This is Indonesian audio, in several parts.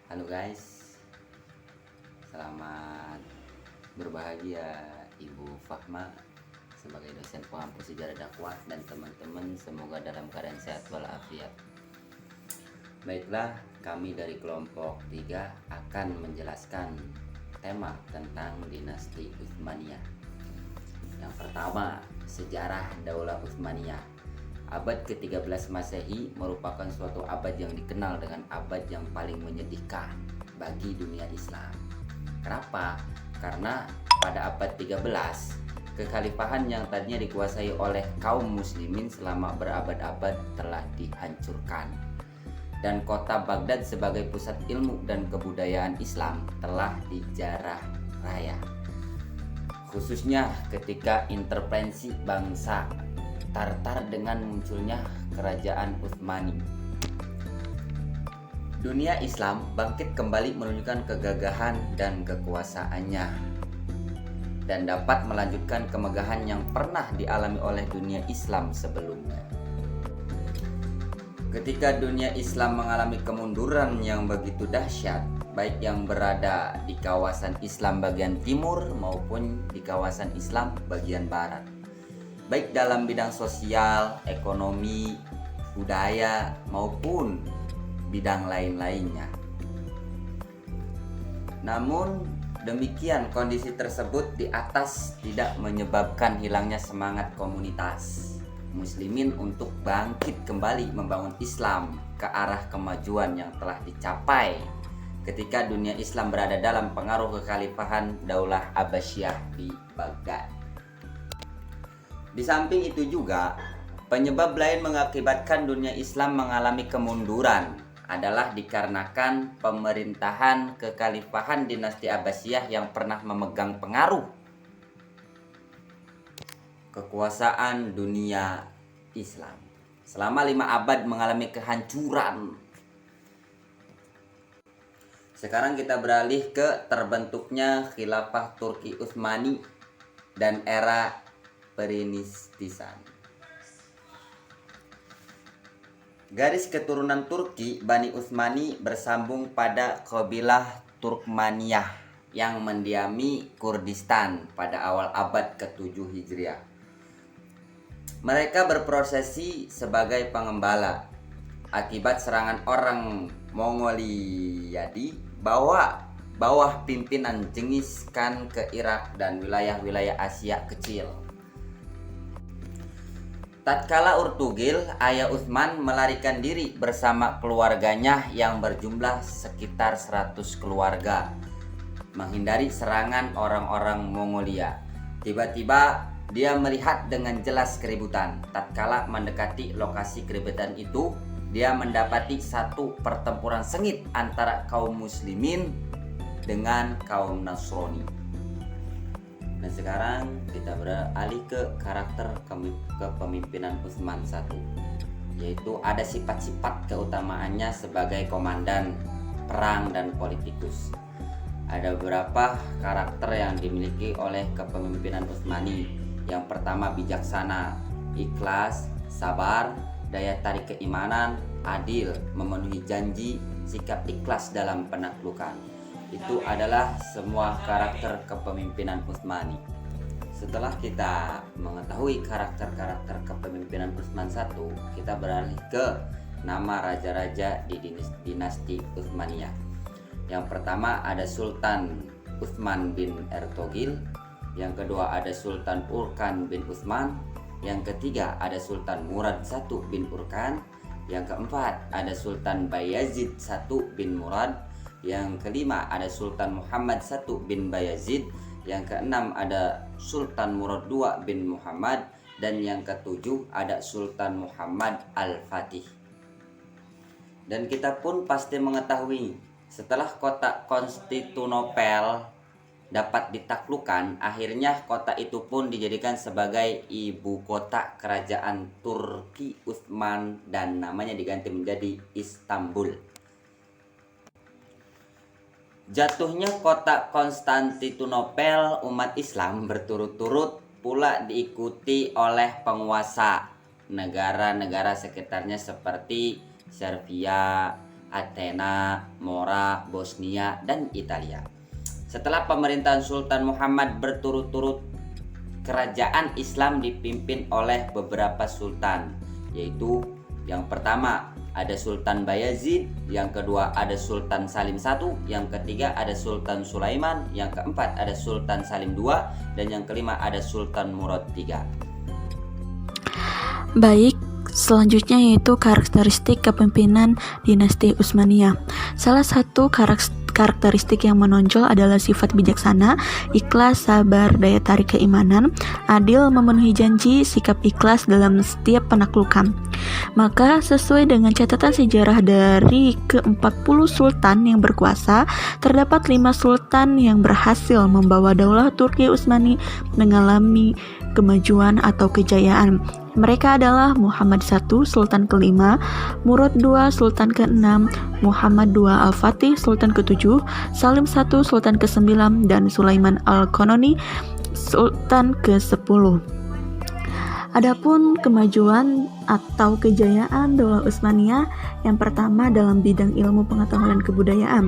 Halo guys, selamat berbahagia Ibu Fahma sebagai dosen pengampu sejarah dakwah dan teman-teman semoga dalam keadaan sehat walafiat. Baiklah, kami dari kelompok 3 akan menjelaskan tema tentang dinasti Utsmaniyah. Yang pertama, sejarah Daulah Utsmaniyah. Abad ke-13 Masehi merupakan suatu abad yang dikenal dengan abad yang paling menyedihkan bagi dunia Islam. Kenapa? Karena pada abad 13, kekhalifahan yang tadinya dikuasai oleh kaum muslimin selama berabad-abad telah dihancurkan. Dan kota Baghdad sebagai pusat ilmu dan kebudayaan Islam telah dijarah raya. Khususnya ketika intervensi bangsa Tartar dengan munculnya kerajaan Utsmani. Dunia Islam bangkit kembali menunjukkan kegagahan dan kekuasaannya dan dapat melanjutkan kemegahan yang pernah dialami oleh dunia Islam sebelumnya. Ketika dunia Islam mengalami kemunduran yang begitu dahsyat, baik yang berada di kawasan Islam bagian timur maupun di kawasan Islam bagian barat, baik dalam bidang sosial, ekonomi, budaya, maupun bidang lain-lainnya. Namun demikian, kondisi tersebut di atas tidak menyebabkan hilangnya semangat komunitas muslimin untuk bangkit kembali membangun Islam ke arah kemajuan yang telah dicapai ketika dunia Islam berada dalam pengaruh kekhalifahan Daulah Abbasiyah di Baghdad. Di samping itu juga, penyebab lain mengakibatkan dunia Islam mengalami kemunduran adalah dikarenakan pemerintahan kekhalifahan dinasti Abbasiyah yang pernah memegang pengaruh kekuasaan dunia Islam. Selama 5 abad mengalami kehancuran. Sekarang kita beralih ke terbentuknya khilafah Turki Utsmani dan era Perinistisan. Garis keturunan Turki Bani Utsmani bersambung pada kabilah Turkmaniyah yang mendiami Kurdistan pada awal abad ke-7 Hijriah. Mereka berprofesi sebagai pengembala akibat serangan orang Mongolia di bawah pimpinan Genghis Khan ke Irak dan wilayah-wilayah Asia kecil. Tatkala Urtugil, ayah Utsman melarikan diri bersama keluarganya yang berjumlah sekitar 100 keluarga, menghindari serangan orang-orang Mongolia. Tiba-tiba dia melihat dengan jelas keributan. Tatkala mendekati lokasi keributan itu, dia mendapati satu pertempuran sengit antara kaum muslimin dengan kaum Nasrani. Nah, sekarang kita beralih ke karakter kepemimpinan Utsman I, yaitu ada sifat-sifat keutamaannya sebagai komandan perang dan politikus. Ada beberapa karakter yang dimiliki oleh kepemimpinan Utsmani. Yang pertama, bijaksana, ikhlas, sabar, daya tarik keimanan, adil, memenuhi janji, sikap ikhlas dalam penaklukan. Itu adalah semua karakter kepemimpinan Utsmani. Setelah kita mengetahui karakter-karakter kepemimpinan Utsman I, kita beralih ke nama raja-raja di dinasti Utsmaniyah. Yang pertama ada Sultan Utsman bin Ertogil, yang kedua ada Sultan Urkan bin Utsman, yang ketiga ada Sultan Murad I bin Urkan, yang keempat ada Sultan Bayazid I bin Murad, yang kelima ada Sultan Muhammad I bin Bayazid, yang keenam ada Sultan Murad II bin Muhammad, dan yang ketujuh ada Sultan Muhammad Al-Fatih. Dan kita pun pasti mengetahui, setelah kota Konstantinopel dapat ditaklukkan, akhirnya kota itu pun dijadikan sebagai ibu kota kerajaan Turki Utsman dan namanya diganti menjadi Istanbul. Jatuhnya kota Konstantinopel, umat Islam berturut-turut pula diikuti oleh penguasa negara-negara sekitarnya seperti Serbia, Athena, Mora, Bosnia, dan Italia. Setelah pemerintahan Sultan Muhammad berturut-turut, kerajaan Islam dipimpin oleh beberapa sultan, yaitu yang pertama ada Sultan Bayazid, yang kedua ada Sultan Salim I, yang ketiga ada Sultan Sulaiman, yang keempat ada Sultan Salim II, dan yang kelima ada Sultan Murad III. Baik, selanjutnya yaitu karakteristik kepemimpinan dinasti Utsmaniyah. Salah satu karakteristik yang menonjol adalah sifat bijaksana, ikhlas, sabar, daya tarik keimanan, adil, memenuhi janji, sikap ikhlas dalam setiap penaklukan. Maka sesuai dengan catatan sejarah dari ke-40 sultan yang berkuasa, terdapat 5 sultan yang berhasil membawa daulah Turki Utsmani mengalami kemajuan atau kejayaan. Mereka adalah Muhammad I, Sultan ke-5, Murad II, Sultan ke-6, Muhammad II Al-Fatih, Sultan ke-7, Salim I, Sultan ke-9, dan Sulaiman Al-Qanuni, Sultan ke-10. Adapun kemajuan atau kejayaan Daulah Utsmaniyah yang pertama dalam bidang ilmu pengetahuan dan kebudayaan,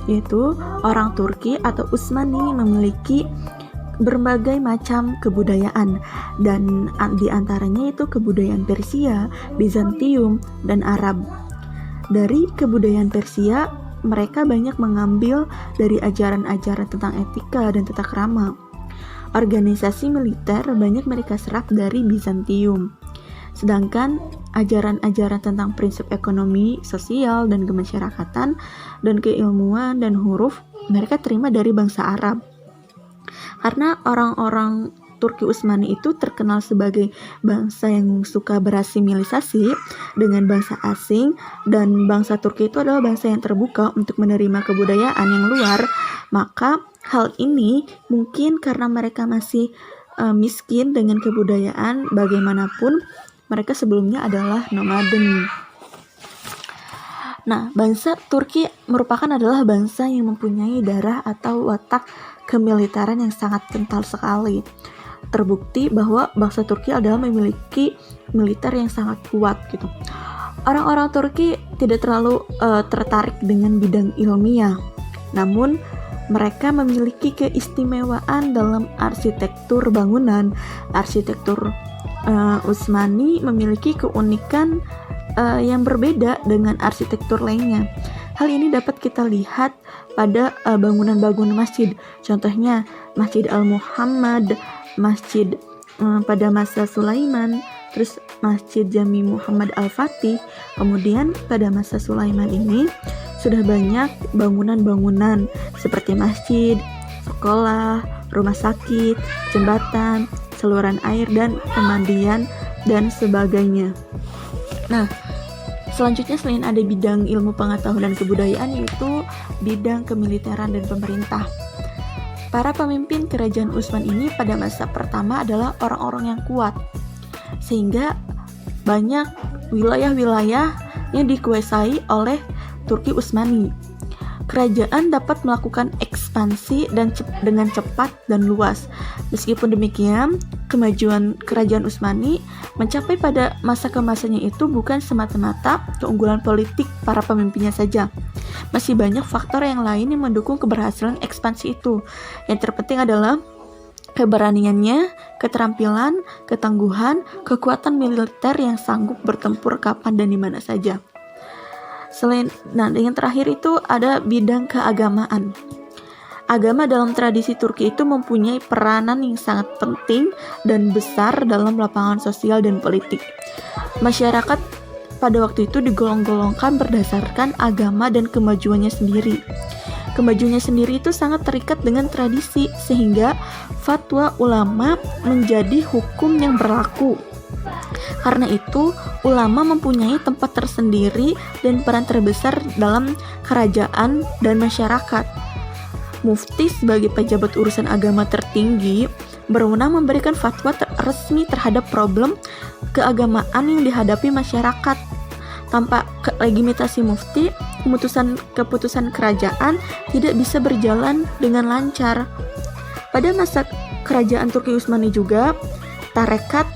yaitu orang Turki atau Utsmani memiliki berbagai macam kebudayaan, dan di antaranya itu kebudayaan Persia, Bizantium, dan Arab. Dari kebudayaan Persia, mereka banyak mengambil dari ajaran-ajaran tentang etika dan tata krama. Organisasi militer banyak mereka serap dari Bizantium. Sedangkan ajaran-ajaran tentang prinsip ekonomi, sosial, dan kemasyarakatan, dan keilmuan dan huruf mereka terima dari bangsa Arab. Karena orang-orang Turki Utsmani itu terkenal sebagai bangsa yang suka berasimilisasi dengan bangsa asing, dan bangsa Turki itu adalah bangsa yang terbuka untuk menerima kebudayaan yang luar. Maka hal ini mungkin karena mereka masih miskin dengan kebudayaan, bagaimanapun mereka sebelumnya adalah nomaden. Nah, bangsa Turki adalah bangsa yang mempunyai darah atau watak kemiliteran yang sangat kental sekali. Terbukti bahwa bangsa Turki adalah memiliki militer yang sangat kuat gitu. Orang-orang Turki tidak terlalu tertarik dengan bidang ilmiah, namun mereka memiliki keistimewaan dalam arsitektur bangunan. Arsitektur Utsmani memiliki keunikan yang berbeda dengan arsitektur lainnya. Hal ini dapat kita lihat pada bangunan-bangunan masjid. Contohnya Masjid Al-Muhammad, masjid pada masa Sulaiman, terus Masjid Jami Muhammad Al-Fatih. Kemudian pada masa Sulaiman ini sudah banyak bangunan-bangunan seperti masjid, sekolah, rumah sakit, jembatan, saluran air, dan pemandian, dan sebagainya. Nah, selanjutnya selain ada bidang ilmu pengetahuan dan kebudayaan, yaitu bidang kemiliteran dan pemerintah. Para pemimpin kerajaan Utsman ini pada masa pertama adalah orang-orang yang kuat, sehingga banyak wilayah-wilayah yang dikuasai oleh Turki Utsmani. Kerajaan dapat melakukan ekspansi dengan cepat dan luas. Meskipun demikian, kemajuan kerajaan Utsmani mencapai pada masa keemasannya itu bukan semata-mata keunggulan politik para pemimpinnya saja. Masih banyak faktor yang lain yang mendukung keberhasilan ekspansi itu. Yang terpenting adalah keberaniannya, keterampilan, ketangguhan, kekuatan militer yang sanggup bertempur kapan dan di mana saja. Yang terakhir itu ada bidang keagamaan. Agama dalam tradisi Turki itu mempunyai peranan yang sangat penting dan besar dalam lapangan sosial dan politik. Masyarakat pada waktu itu digolong-golongkan berdasarkan agama dan kemajuannya sendiri. Kemajuannya sendiri itu sangat terikat dengan tradisi, sehingga fatwa ulama menjadi hukum yang berlaku. Karena itu, ulama mempunyai tempat tersendiri dan peran terbesar dalam kerajaan dan masyarakat. Mufti sebagai pejabat urusan agama tertinggi berwenang memberikan fatwa resmi terhadap problem keagamaan yang dihadapi masyarakat. Tanpa legitimasi mufti, keputusan kerajaan tidak bisa berjalan dengan lancar. Pada masa kerajaan Turki Utsmani juga, tarekat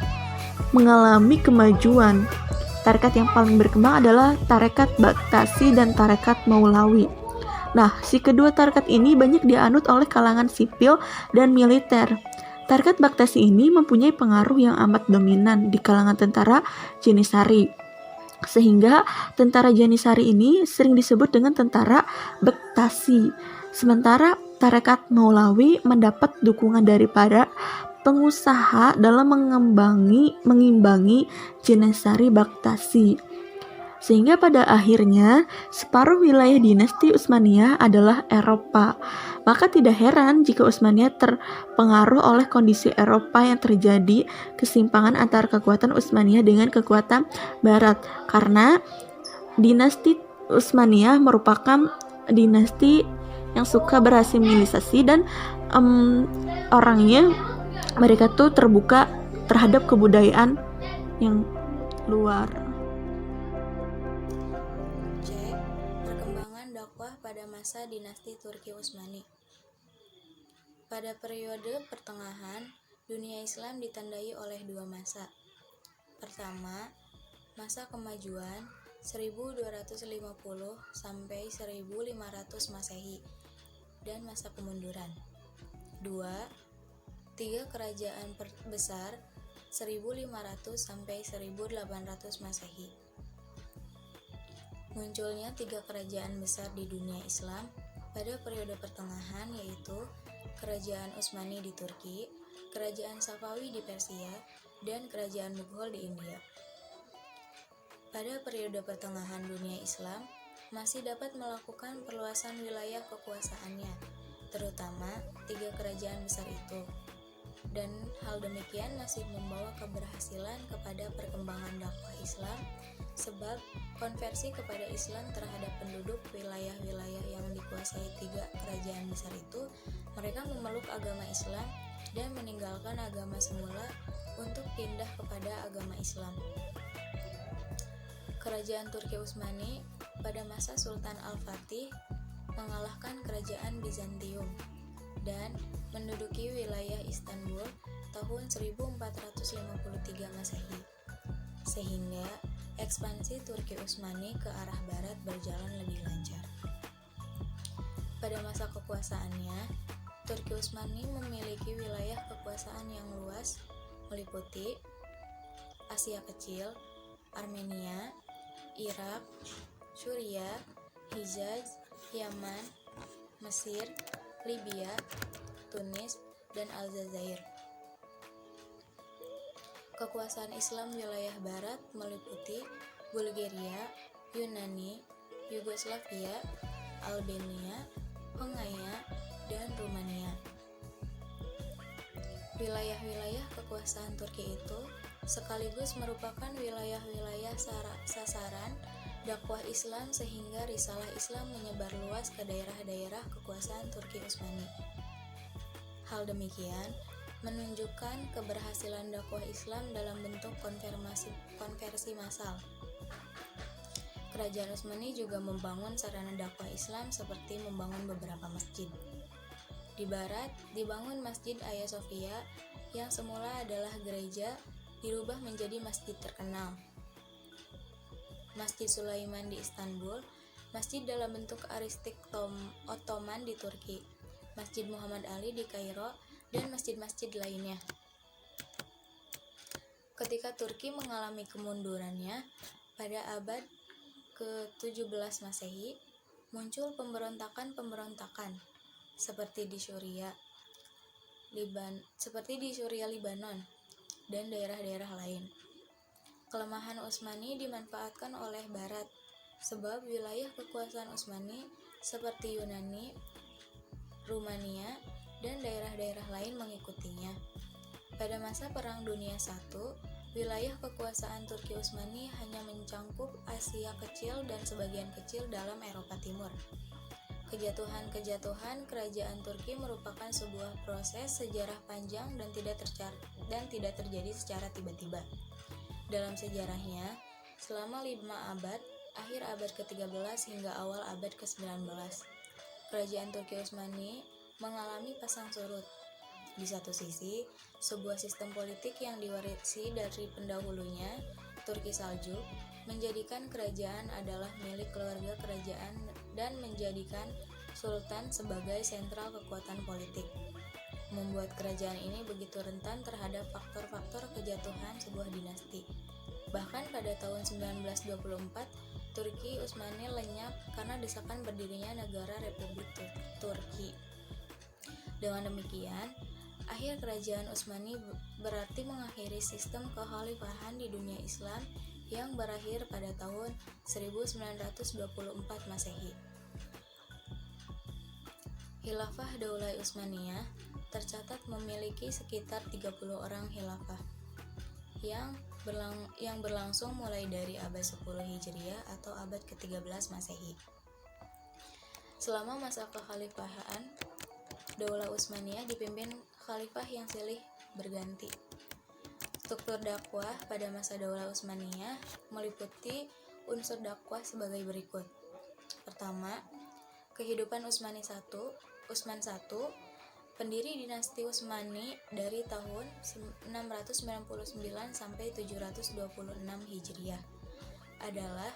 mengalami kemajuan. tarekat yang paling berkembang adalah tarekat Baktasi dan tarekat Maulawi. Nah, si kedua tarekat ini banyak dianut oleh kalangan sipil dan militer. Tarekat Baktasi ini mempunyai pengaruh yang amat dominan di kalangan tentara Janisari. Sehingga tentara Janisari ini sering disebut dengan tentara Baktasi. Sementara tarekat Maulawi mendapat dukungan daripada pengusaha dalam mengimbangi Janisari Baktasi. Sehingga pada akhirnya separuh wilayah dinasti Utsmaniyah adalah Eropa. Maka tidak heran jika Utsmaniyah terpengaruh oleh kondisi Eropa yang terjadi kesimpangan antara kekuatan Utsmaniyah dengan kekuatan Barat. Karena dinasti Utsmaniyah merupakan dinasti yang suka berasimilisasi dan orangnya mereka tuh terbuka terhadap kebudayaan yang luar. Perkembangan dakwah pada masa dinasti Turki Utsmani. Pada periode pertengahan, dunia Islam ditandai oleh dua masa. Pertama, masa kemajuan 1250 sampai 1500 Masehi dan masa kemunduran. Dua, tiga kerajaan besar 1500 sampai 1800 Masehi. Munculnya tiga kerajaan besar di dunia Islam pada periode pertengahan, yaitu Kerajaan Utsmani di Turki, Kerajaan Safawi di Persia, dan Kerajaan Mughal di India. Pada periode pertengahan dunia Islam masih dapat melakukan perluasan wilayah kekuasaannya, terutama tiga kerajaan besar itu. Dan hal demikian masih membawa keberhasilan kepada perkembangan dakwah Islam, sebab konversi kepada Islam terhadap penduduk wilayah-wilayah yang dikuasai tiga kerajaan besar itu, mereka memeluk agama Islam dan meninggalkan agama semula untuk pindah kepada agama Islam. Kerajaan Turki Utsmani pada masa Sultan Al-Fatih mengalahkan kerajaan Bizantium dan menduduki wilayah Istanbul tahun 1453 Masehi, sehingga ekspansi Turki Utsmani ke arah barat berjalan lebih lancar. Pada masa kekuasaannya, Turki Utsmani memiliki wilayah kekuasaan yang luas, meliputi Asia Kecil, Armenia, Irak, Suriah, Hijaz, Yaman, Mesir, Libya, Tunis, dan Aljazair. Kekuasaan Islam wilayah barat meliputi Bulgaria, Yunani, Yugoslavia, Albania, Hongaya, dan Rumania. Wilayah-wilayah kekuasaan Turki itu sekaligus merupakan wilayah-wilayah sasaran dakwah Islam, sehingga risalah Islam menyebar luas ke daerah-daerah kekuasaan Turki Utsmani. Hal demikian menunjukkan keberhasilan dakwah Islam dalam bentuk konversi massal. Kerajaan Utsmani juga membangun sarana dakwah Islam seperti membangun beberapa masjid. Di barat, dibangun Masjid Hagia Sophia yang semula adalah gereja, dirubah menjadi masjid terkenal. Masjid Sulaiman di Istanbul, masjid dalam bentuk aristik Ottoman di Turki, Masjid Muhammad Ali di Kairo, dan masjid-masjid lainnya. Ketika Turki mengalami kemundurannya pada abad ke-17 Masehi, muncul pemberontakan-pemberontakan seperti di Syria, Libanon, dan daerah-daerah lain. Kelemahan Utsmani dimanfaatkan oleh Barat, sebab wilayah kekuasaan Utsmani seperti Yunani, Rumania, dan daerah-daerah lain mengikutinya. Pada masa Perang Dunia I, wilayah kekuasaan Turki Utsmani hanya mencangkup Asia Kecil dan sebagian kecil dalam Eropa Timur. Kejatuhan kerajaan Turki merupakan sebuah proses sejarah panjang dan tidak terjadi secara tiba-tiba. Dalam sejarahnya, selama 5 abad, akhir abad ke-13 hingga awal abad ke-19, kerajaan Turki Utsmani mengalami pasang surut. Di satu sisi, sebuah sistem politik yang diwarisi dari pendahulunya, Turki Saljuk, menjadikan kerajaan adalah milik keluarga kerajaan dan menjadikan sultan sebagai sentral kekuatan politik. Membuat kerajaan ini begitu rentan terhadap faktor-faktor kejatuhan sebuah dinasti. Bahkan pada tahun 1924, Turki Utsmani lenyap karena desakan berdirinya negara Republik Turki. Dengan demikian, akhir kerajaan Utsmani berarti mengakhiri sistem kekhalifahan di dunia Islam yang berakhir pada tahun 1924 Masehi. Khilafah Daulah Utsmaniyah tercatat memiliki sekitar 30 orang khilafah yang berlangsung mulai dari abad 10 Hijriah atau abad ke-13 Masehi. Selama masa kekhalifahan, Daulah Utsmaniyah dipimpin khalifah yang silih berganti. Struktur dakwah pada masa Daulah Utsmaniyah meliputi unsur dakwah sebagai berikut. Pertama, kehidupan Utsman I, pendiri dinasti Utsmani dari tahun 699 sampai 726 Hijriah, adalah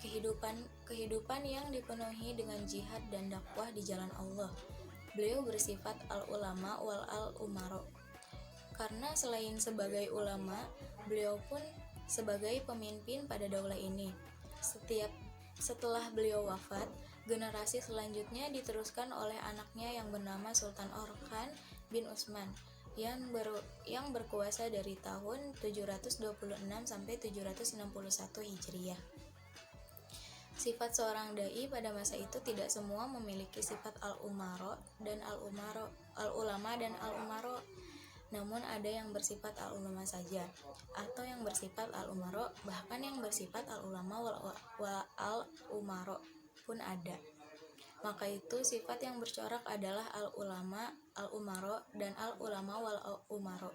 kehidupan yang dipenuhi dengan jihad dan dakwah di jalan Allah. Beliau bersifat al-ulama wal al-umaro. Karena selain sebagai ulama, beliau pun sebagai pemimpin pada daulah ini. Setelah beliau wafat, generasi selanjutnya diteruskan oleh anaknya yang bernama Sultan Orhan bin Utsman yang berkuasa dari tahun 726 sampai 761 Hijriah. Sifat seorang dai pada masa itu tidak semua memiliki sifat al-umaro dan al-ulama dan al-umaro. Namun ada yang bersifat al-ulama saja, atau yang bersifat al-umaro, bahkan yang bersifat al-ulama wal al-umaro pun ada. Maka itu sifat yang bercorak adalah al-ulama, al-umaro, dan al-ulama wal umaro.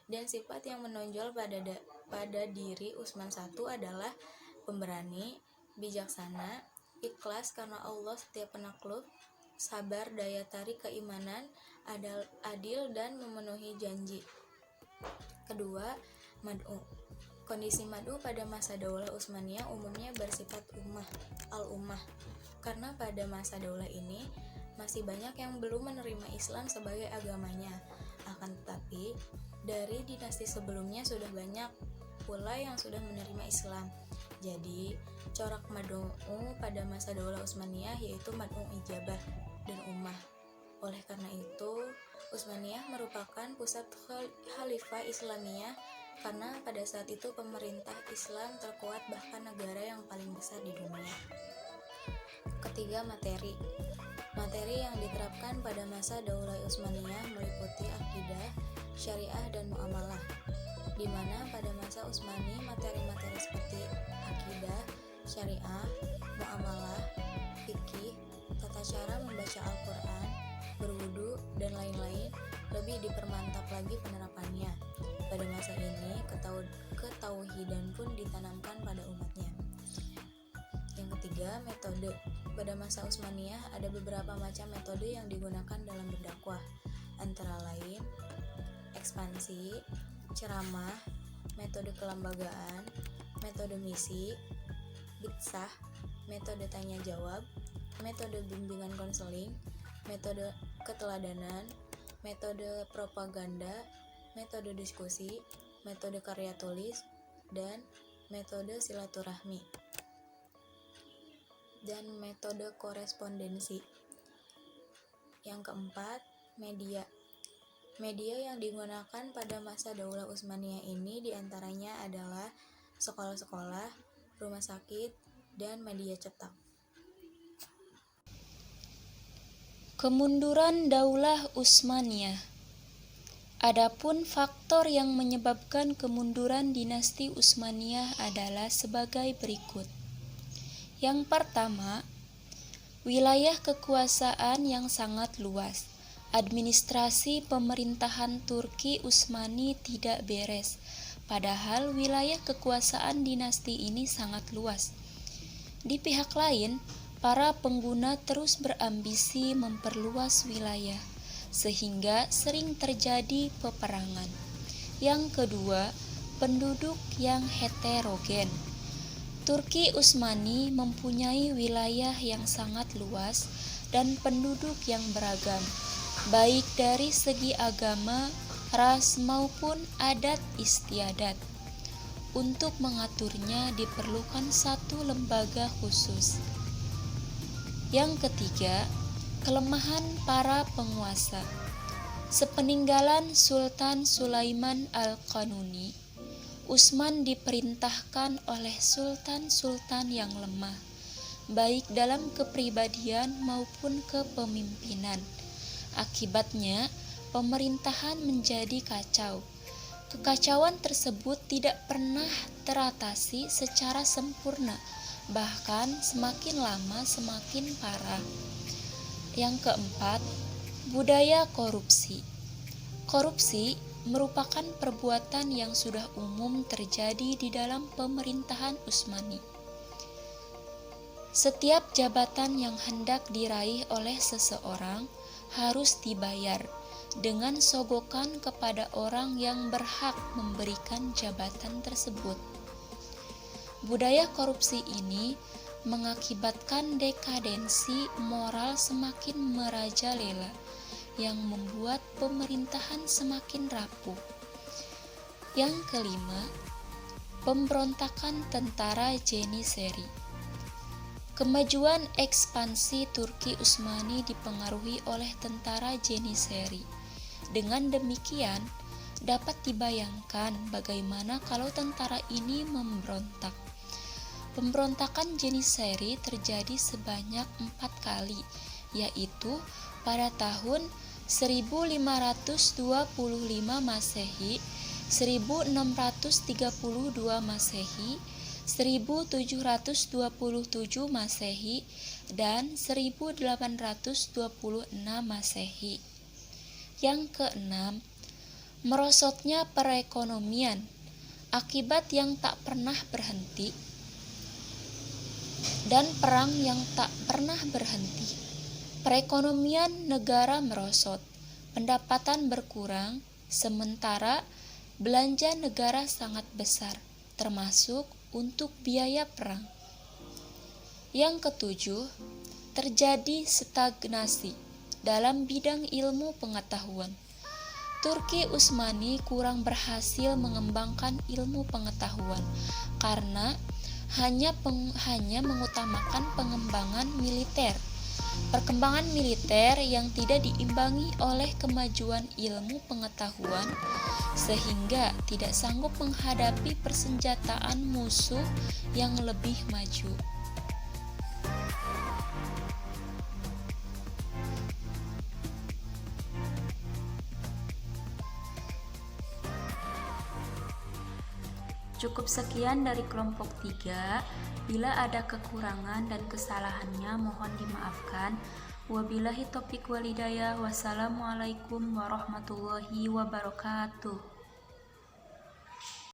Dan sifat yang menonjol pada diri Utsman I adalah pemberani, bijaksana, ikhlas karena Allah setiap penakluk, sabar, daya tarik keimanan, adil dan memenuhi janji. Kedua, mad'u. Kondisi mad'u pada masa Daulah Utsmaniyah umumnya bersifat al-ummah, karena pada masa daulah ini masih banyak yang belum menerima Islam sebagai agamanya. Akan tetapi, dari dinasti sebelumnya sudah banyak pula yang sudah menerima Islam. Jadi, corak mad'u pada masa Daulah Utsmaniyah yaitu mad'u ijabah dan ummah. Oleh karena itu, Utsmaniyah merupakan pusat khalifah Islamiyah karena pada saat itu pemerintah Islam terkuat bahkan negara yang paling besar di dunia. Ketiga, materi. Materi yang diterapkan pada masa Daulah Utsmaniyah meliputi akidah, syariah, dan muamalah, di mana pada masa Utsmani materi-materi seperti akidah, syariah, muamalah, fikih, tata cara membaca Al-Quran, berwudu, dan lain-lain lebih dipermantap lagi penerapannya. Pada masa ini, ketauhidan pun ditanamkan pada umatnya. Yang ketiga, metode. Pada masa Utsmaniyah ada beberapa macam metode yang digunakan dalam berdakwah, antara lain ekspansi, ceramah, metode kelembagaan, metode misi, bitsah, metode tanya jawab, metode bimbingan konseling, metode keteladanan, metode propaganda, metode diskusi, metode karya tulis, dan metode silaturahmi, dan metode korespondensi. Yang keempat, media. Media yang digunakan pada masa Daulah Utsmaniyah ini diantaranya adalah sekolah-sekolah, rumah sakit, dan media cetak. Kemunduran Daulah Utsmaniyah. Adapun faktor yang menyebabkan kemunduran dinasti Utsmaniyah adalah sebagai berikut. Yang pertama, wilayah kekuasaan yang sangat luas. Administrasi pemerintahan Turki Utsmani tidak beres, padahal wilayah kekuasaan dinasti ini sangat luas. Di pihak lain, para pengguna terus berambisi memperluas wilayah, sehingga sering terjadi peperangan. Yang kedua, penduduk yang heterogen. Turki Utsmani mempunyai wilayah yang sangat luas dan penduduk yang beragam, baik dari segi agama, ras maupun adat istiadat. Untuk mengaturnya diperlukan satu lembaga khusus. Yang ketiga, kelemahan para penguasa. Sepeninggalan Sultan Sulaiman Al-Qanuni, Utsman diperintahkan oleh sultan-sultan yang lemah, baik dalam kepribadian maupun kepemimpinan. Akibatnya, pemerintahan menjadi kacau. Kekacauan tersebut tidak pernah teratasi secara sempurna, bahkan semakin lama semakin parah. Yang keempat, budaya korupsi. Korupsi merupakan perbuatan yang sudah umum terjadi di dalam pemerintahan Utsmani. Setiap jabatan yang hendak diraih oleh seseorang harus dibayar dengan sogokan kepada orang yang berhak memberikan jabatan tersebut. Budaya korupsi ini mengakibatkan dekadensi moral semakin merajalela yang membuat pemerintahan semakin rapuh. Yang kelima, pemberontakan tentara Yenisei. Kemajuan ekspansi Turki Utsmani dipengaruhi oleh tentara Yenisei. Dengan demikian, dapat dibayangkan bagaimana kalau tentara ini memberontak. Pemberontakan Yenisei terjadi sebanyak 4 kali, yaitu pada tahun 1525 Masehi, 1632 Masehi, 1727 Masehi, dan 1826 Masehi. Yang keenam, merosotnya perekonomian akibat yang tak pernah berhenti dan perang yang tak pernah berhenti. Perekonomian negara merosot, pendapatan berkurang, sementara belanja negara sangat besar, termasuk untuk biaya perang. Yang ketujuh, terjadi stagnasi dalam bidang ilmu pengetahuan. Turki Utsmani kurang berhasil mengembangkan ilmu pengetahuan karena hanya mengutamakan pengembangan militer. Perkembangan militer yang tidak diimbangi oleh kemajuan ilmu pengetahuan sehingga tidak sanggup menghadapi persenjataan musuh yang lebih maju. Cukup sekian dari kelompok 3. Bila ada kekurangan dan kesalahannya mohon dimaafkan. Wabillahi taufiq wal hidayah. Wassalamualaikum warahmatullahi wabarakatuh.